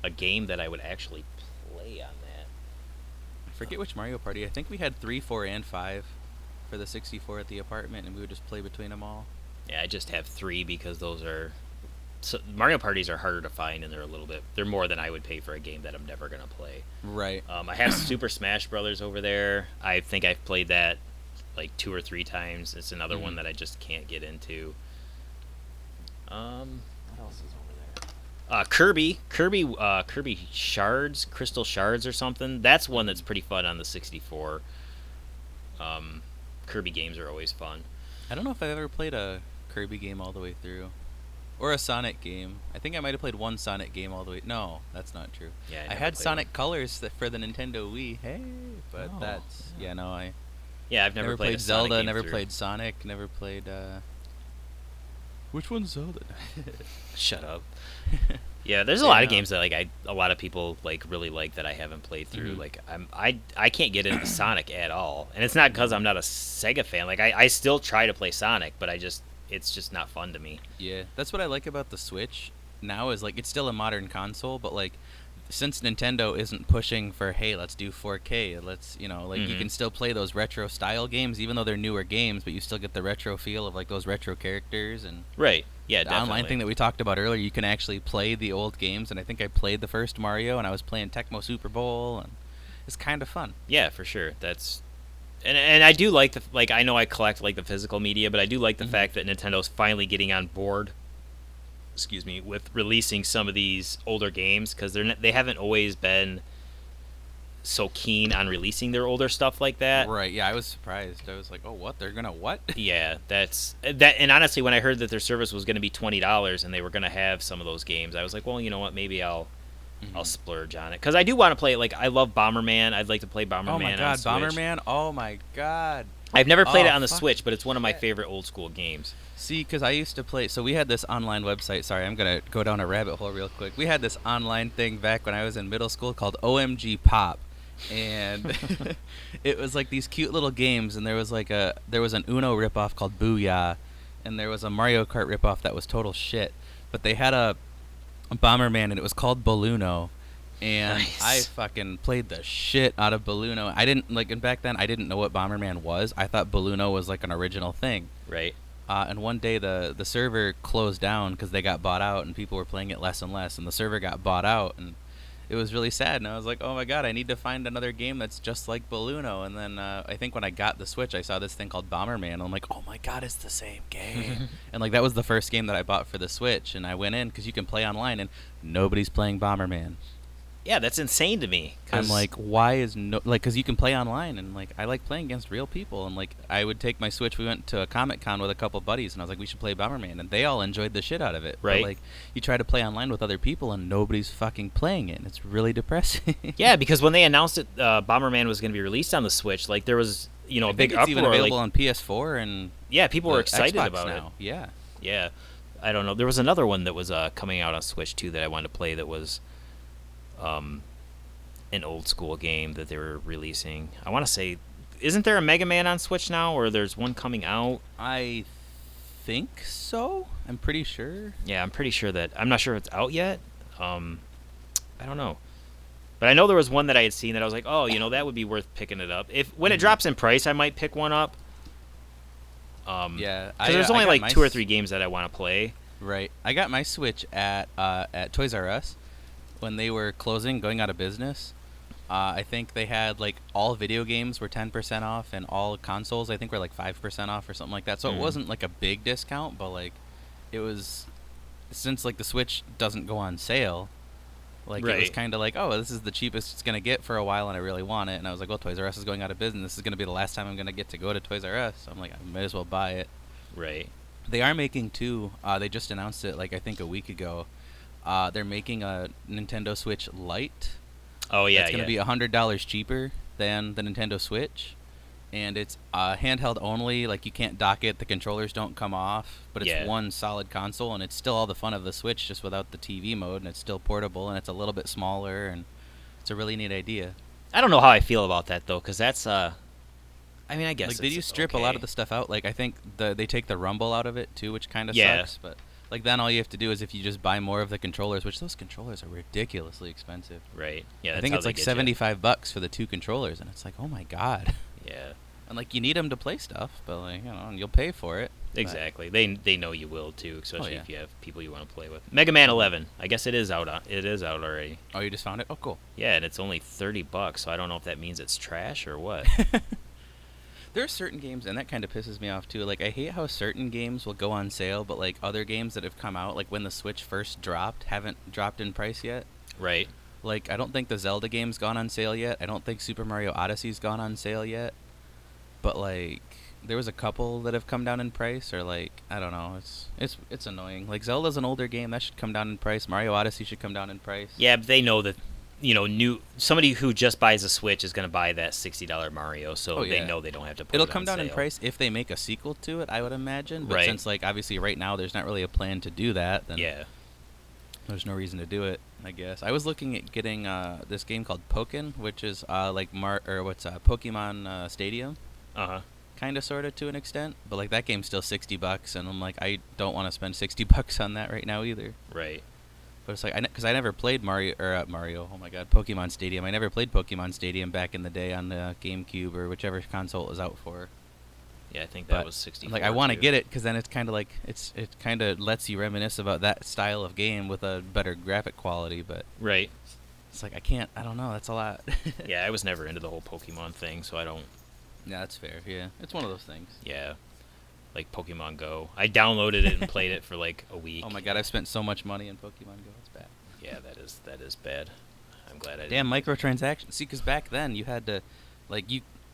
a game that I would actually play on that. forget which Mario Party. I think we had 3, 4, and 5 for the 64 at the apartment, and we would just play between them all. Yeah, I just have 3 because those are Mario parties are harder to find, and they're more than I would pay for a game that I'm never gonna play. Right. I have Super Smash Brothers over there. I think I've played that like 2 or 3 times. It's another one that I just can't get into. What else is over there? Kirby Shards, Crystal Shards or something. That's one that's pretty fun on the 64. Kirby games are always fun. I don't know if I've ever played a Kirby game all the way through. Or a Sonic game. I think I might have played one Sonic game all the way. No, that's not true. Yeah, I had Sonic Colors for the Nintendo Wii. Hey, but I've never played a Zelda. Sonic game Never through. played Sonic. Never played. Which one's Zelda? Shut up. Yeah, there's a lot of games that a lot of people really like that I haven't played through. Like I can't get into Sonic at all, and it's not because I'm not a Sega fan. Like I still try to play Sonic, but it's just not fun to me. Yeah, that's what I like about the Switch now is it's still a modern console, but since Nintendo isn't pushing for, hey, let's do 4K, let's, you can still play those retro style games even though they're newer games, but you still get the retro feel of those retro characters and right. Yeah, the definitely. online thing that we talked about earlier. You can actually play the old games, and I think I played the first Mario, and I was playing Tecmo Super Bowl, and it's kind of fun. Yeah, for sure. And I do like I know I collect the physical media, but I do like the fact that Nintendo's finally getting on board. Excuse me, with releasing some of these older games because they haven't always been so keen on releasing their older stuff like that. Right. Yeah, I was surprised. I was like, oh, what? They're gonna what? Yeah, that's that. And honestly, when I heard that their service was going to be $20 and they were going to have some of those games, I was like, well, you know what? Maybe I'll splurge on it because I do want to play it. I love Bomberman. I'd like to play Bomberman. Oh my god, on Switch. Bomberman! Oh my god! I've never played it on the Switch, but it's one of my favorite old school games. See, because I used to play. So we had this online website. Sorry, I'm gonna go down a rabbit hole real quick. We had this online thing back when I was in middle school called OMG Pop, and it was these cute little games. And there was an Uno ripoff called Booyah, and there was a Mario Kart ripoff that was total shit. But they had a Bomberman, and it was called Balluno, and nice. I fucking played the shit out of Balluno. I didn't and back then I didn't know what Bomberman was. I thought Balluno was an original thing. Right. And one day the server closed down because they got bought out, and people were playing it less and less, and the server got bought out, and it was really sad. And I was like, oh my god, I need to find another game that's just like Balluno. And then I think when I got the Switch, I saw this thing called Bomberman, and I'm like, oh my god, it's the same game. And that was the first game that I bought for the Switch, and I went in because you can play online, and nobody's playing Bomberman. Yeah, that's insane to me. I'm like, why is because you can play online, and I like playing against real people, and I would take my Switch. We went to a Comic-Con with a couple buddies, and I was like, we should play Bomberman, and they all enjoyed the shit out of it. Right. But you try to play online with other people, and nobody's fucking playing it, and it's really depressing. Yeah, because when they announced it, Bomberman was going to be released on the Switch, there was a big uproar. It's even available on PS4 and yeah, people were excited Xbox about now. it. Yeah. Yeah, I don't know. There was another one that was coming out on Switch too that I wanted to play. That was an old school game that they were releasing. I want to say, isn't there a Mega Man on Switch now, or there's one coming out? I think so. I'm pretty sure. Yeah, I'm pretty sure that. I'm not sure if it's out yet. I don't know. But I know there was one that I had seen that I was like, oh, that would be worth picking it up. When it drops in price, I might pick one up. Yeah. Because there's only 2 or 3 games that I want to play. Right. I got my Switch at Toys R Us when they were going out of business. I think they had all video games were 10% off, and all consoles I think were 5% off or something like that. So it wasn't a big discount, but it was, since the Switch doesn't go on sale, right. It was kind of oh, this is the cheapest it's gonna get for a while, and I really want it. And I was like, well, Toys R Us is going out of business. This is gonna be the last time I'm gonna get to go to Toys R Us. So I'm like, I might as well buy it. Right. They are making 2. They just announced it I think a week ago. They're making a Nintendo Switch Lite. Oh yeah, it's going to be $100 cheaper than the Nintendo Switch, and it's handheld only. You can't dock it, the controllers don't come off, but it's one solid console, and it's still all the fun of the Switch, just without the TV mode, and it's still portable, and it's a little bit smaller, and it's a really neat idea. I don't know how I feel about that though, because that's I mean, I guess did you strip a lot of the stuff out? I think they take the rumble out of it too, which kind of sucks, but Like then all you have to do is if you just buy more of the controllers, which those controllers are ridiculously expensive. Right. Yeah. That's I think how it's they like get $75 for the 2 controllers, and it's like, oh my god. you. Yeah. And like you need them to play stuff, but like and you'll pay for it. Exactly. They know you will too, especially yeah. if you have people you want to play with. Mega Man 11. I guess it is out. It is out already. Oh, you just found it? Oh, cool. Yeah, and it's only $30, so I don't know if that means it's trash or what. There are certain games, and that kind of pisses me off too. Like I hate how certain games will go on sale, but like other games that have come out, like when the Switch first dropped, haven't dropped in price yet. Right. Like I don't think the Zelda game's gone on sale yet. I don't think Super Mario Odyssey's gone on sale yet. But like there was a couple that have come down in price, or like I don't know, it's annoying. Like Zelda's an older game, that should come down in price. Mario Odyssey should come down in price. Yeah, but they know that somebody who just buys a Switch is going to buy that $60 Mario, so they know they don't have to put It'll it come on down sale. in price if they make a sequel to it, I would imagine. But Right. since like obviously right now there's not really a plan to do that, then Yeah. there's no reason to do it, I guess. I was looking at getting this game called Pokken, which is Pokemon Stadium. Uh-huh. Kind of, sort of, to an extent, but like that game's still $60, and I'm like, I don't want to spend $60 on that right now either. Right. But it's like, because I never played Mario. Oh my God, Pokemon Stadium. I never played Pokemon Stadium back in the day on the GameCube or whichever console it was out for. Yeah, I think that But was 64. like, I want to too. get it because then it's kind of like it kind of lets you reminisce about that style of game with a better graphic quality. But Right. it's like I don't know. That's a lot. Yeah, I was never into the whole Pokemon thing, so I don't. Yeah, that's fair. Yeah, it's one of those things. Yeah. Like Pokemon Go. I downloaded it and played it for like a week. Oh my God, I've spent so much money in Pokemon Go. It's bad. Yeah, that is bad. I'm glad I Damn didn't. microtransactions. See, because back then you had to, like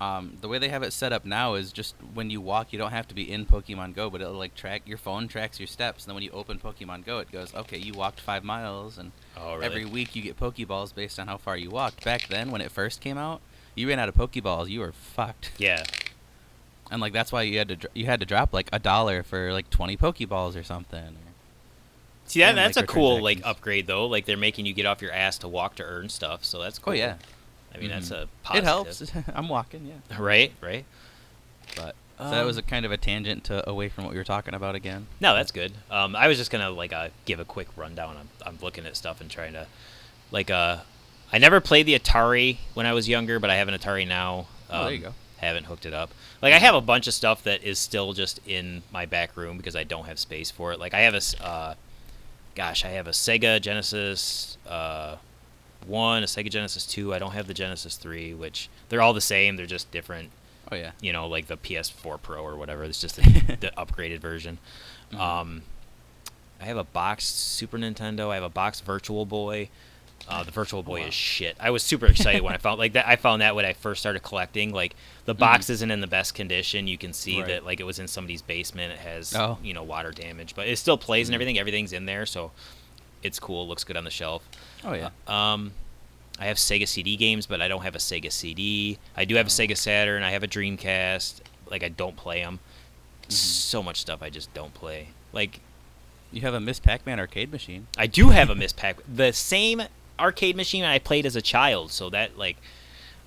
the way they have it set up now is just when you walk, you don't have to be in Pokemon Go, but it'll like your phone tracks your steps, and then when you open Pokemon Go, it goes, okay, you walked 5 miles, and Oh, really? every week you get Pokeballs based on how far you walked. Back then, when it first came out, you ran out of Pokeballs, you were fucked. Yeah. And like that's why you had to drop like $1 for like 20 Pokeballs or something. See, Damn that's a cool like microtransactions. upgrade though. Like they're making you get off your ass to walk to earn stuff, so that's cool. Oh yeah. I mean, that's Mhm. a positive. It helps. I'm walking, yeah. Right. But so that was a kind of a tangent away from what we were talking about again. No, that's good. I was just gonna like give a quick rundown. I'm looking at stuff and trying to like I never played the Atari when I was younger, but I have an Atari now. Oh, there you go. Haven't hooked it up. Like I have a bunch of stuff that is still just in my back room because I don't have space for it. Like I have I have a Sega Genesis 1, a Sega Genesis 2. I don't have the Genesis 3, which they're all the same. They're just different. Oh yeah. You know, like the PS4 Pro or whatever. It's just the upgraded version. Mhm. I have a boxed Super Nintendo. I have a boxed Virtual Boy. The Virtual Boy wow. is shit. I was super excited when I found like that. I found that when I first started collecting. Like the box isn't in the best condition. You can see Right. that like it was in somebody's basement. It has water damage, but it still plays and everything. Everything's in there, so it's cool. It looks good on the shelf. Oh yeah. I have Sega CD games, but I don't have a Sega CD. I do have a Sega Saturn. I have a Dreamcast. Like I don't play them. So much stuff I just don't play. Like You have a Miss Pac-Man arcade machine. I do have a Miss Pac, the same arcade machine I played as a child. So that like,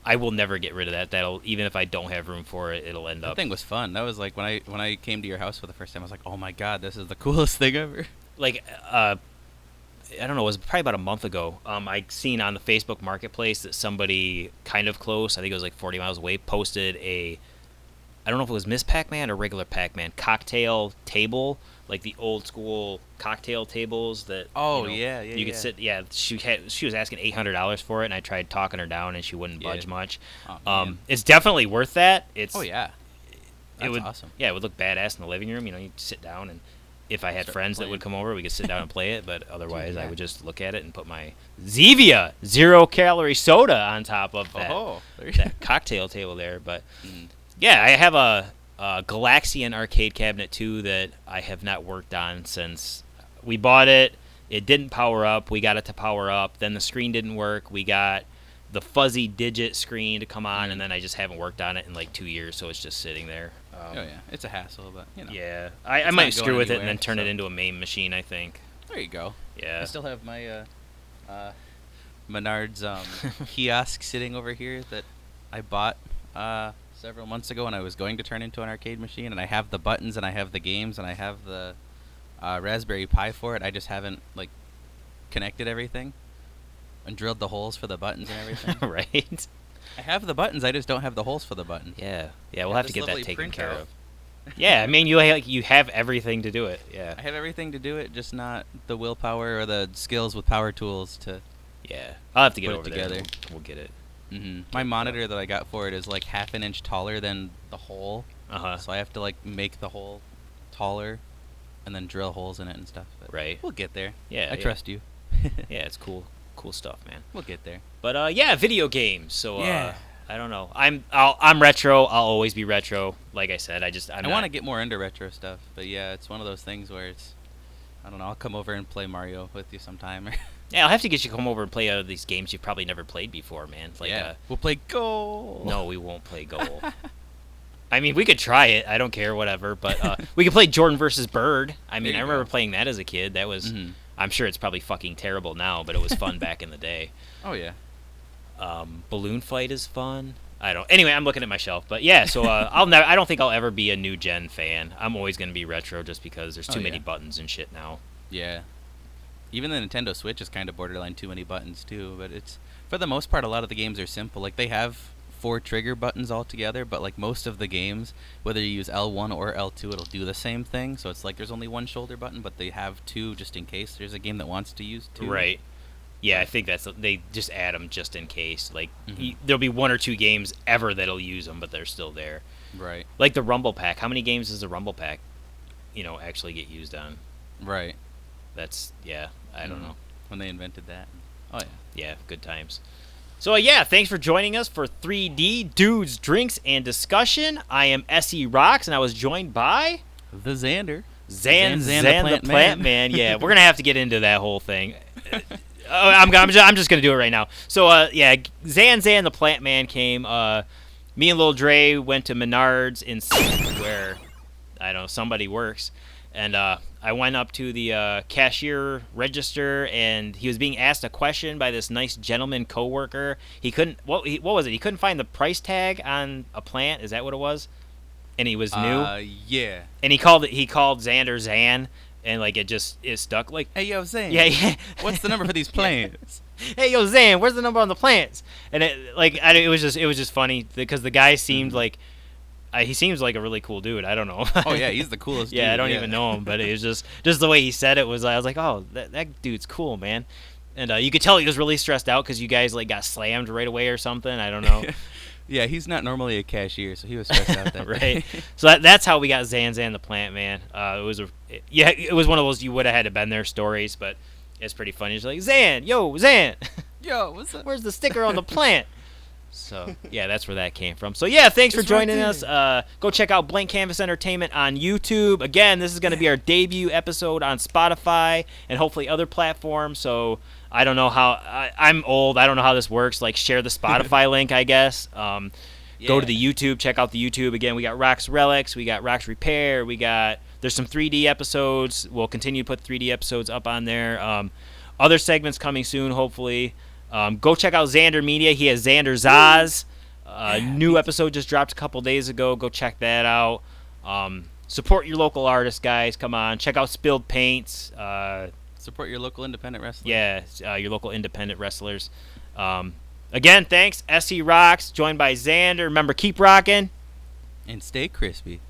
I will never get rid of that. That'll even if I don't have room for it, it'll end That up. thing was fun. That was like when I came to your house for the first time. I was like, oh my God, this is the coolest thing ever. Like I don't know. It was probably about a month ago. I seen on the Facebook Marketplace that somebody kind of close. I think it was like 40 miles away. Posted a. I don't know if it was Miss Pac-Man or regular Pac-Man cocktail table, like the old school cocktail tables that. Oh, you know, yeah. You could sit. Yeah, she was asking $800 for it, and I tried talking her down, and she wouldn't budge much. Oh, man. It's definitely worth that. It's. Oh yeah. That's it would, awesome. Yeah, it would look badass in the living room. You know, you sit down, and if I had Start friends that playing. would come over, we could sit down and play it. But otherwise, I yeah. would just look at it and put my Zevia 0-calorie soda on top of that, Oh, there you that cocktail table there. But Mm. yeah, I have a Galaxian arcade cabinet too that I have not worked on since we bought it. It didn't power up. We got it to power up. Then the screen didn't work. We got the fuzzy digit screen to come on, and then I just haven't worked on it in like 2 years, so it's just sitting there. Oh yeah, it's a hassle, but you know. Yeah, I It's might not screw going with it and anywhere, then turn it so- into a main machine, I think. There you go. Yeah. I still have my Menards kiosk sitting over here that I bought several months ago, and I was going to turn into an arcade machine. And I have the buttons, and I have the games, and I have the Raspberry Pi for it. I just haven't like connected everything and drilled the holes for the buttons and everything. Right. I have the buttons. I just don't have the holes for the buttons. Yeah. We'll have to get that lovely taken care printout. of. Yeah, I mean, you have everything to do it. Yeah. I have everything to do it, just not the willpower or the skills with power tools to. Yeah, I'll have to get Put it over together. there. We'll get it. My monitor that I got for it is like half an inch taller than the hole. So I have to like make the hole taller, and then drill holes in it and stuff. But Right. We'll get there. Yeah. I trust you. Yeah, it's cool stuff, man. We'll get there. But yeah, video games. So Yeah. I don't know. I'm retro. I'll always be retro. Like I said, I want to get more into retro stuff, but yeah, it's one of those things where it's. I don't know. I'll come over and play Mario with you sometime. Yeah, I'll have to get you to come over and play these games you've probably never played before, man. Like, yeah. We'll play Go. No, we won't play Go. I mean, we could try it. I don't care, whatever. But we could play Jordan versus Bird. I mean, I remember playing that as a kid. That was. I'm sure it's probably fucking terrible now, but it was fun back in the day. Oh yeah. Balloon Fight is fun. I don't. Anyway, I'm looking at my shelf, but yeah. So I don't think I'll ever be a new gen fan. I'm always gonna be retro, just because there's too many buttons and shit now. Yeah. Even the Nintendo Switch is kind of borderline too many buttons too. But it's for the most part, a lot of the games are simple. Like they have 4 trigger buttons altogether, but like most of the games, whether you use L1 or L2, it'll do the same thing. So it's like there's only 1 shoulder button, but they have 2 just in case there's a game that wants to use 2. Right. Yeah, I think they just add them just in case. Like there'll be 1 or 2 games ever that'll use them, but they're still there. Right. Like the Rumble Pack. How many games does the Rumble Pack, actually get used on? Right. That's I don't know. When they invented that. Oh yeah. Yeah, good times. So yeah, thanks for joining us for 3D Dudes, Drinks, and Discussion. I am SE Rocks, and I was joined by the Xander. Zan the Plant Man. Yeah, we're gonna have to get into that whole thing. I'm just gonna do it right now. So yeah, Zan the Plant Man came. Me and Lil Dre went to Menards in where I don't know somebody works, and I went up to the cashier register, and he was being asked a question by this nice gentleman coworker. He couldn't. What was it? He couldn't find the price tag on a plant. Is that what it was? And he was new. Yeah. And he called Xander Zan, and like it stuck. Like, hey yo Zan. Yeah. What's the number for these plants? Hey yo Zan, where's the number on the plants? And it was just funny because the guy seemed like. He seems like a really cool dude. I don't know. Oh yeah, he's the coolest dude. Yeah, I don't even know him, but it was just the way he said it was. I was like, oh, that dude's cool, man. And you could tell he was really stressed out because you guys like got slammed right away or something. I don't know. Yeah, he's not normally a cashier, so he was stressed out that right. day. So that's how we got Zan the Plant Man. It was one of those you would have had to been there stories, but it's pretty funny. It's like Zan, yo Zan, yo, what's up? Where's the sticker on the plant? So, yeah, that's where that came from. So, yeah, thanks for joining us. Go check out Blank Canvas Entertainment on YouTube. Again, this is going to be our debut episode on Spotify and hopefully other platforms. So, I don't know how I'm old. I don't know how this works. Like, share the Spotify link, I guess. Go to the YouTube. Check out the YouTube. Again, we got Rox Relics. We got Rox Repair. There's some 3D episodes. We'll continue to put 3D episodes up on there. Other segments coming soon, hopefully. Go check out Xander Media. He has Xander Zaz. New episode just dropped a couple days ago. Go check that out. Support your local artists, guys. Come on. Check out Spilled Paints. Support your local independent wrestlers. Yeah, your local independent wrestlers. Again, thanks. SE Rocks, joined by Xander. Remember, keep rocking. And stay crispy.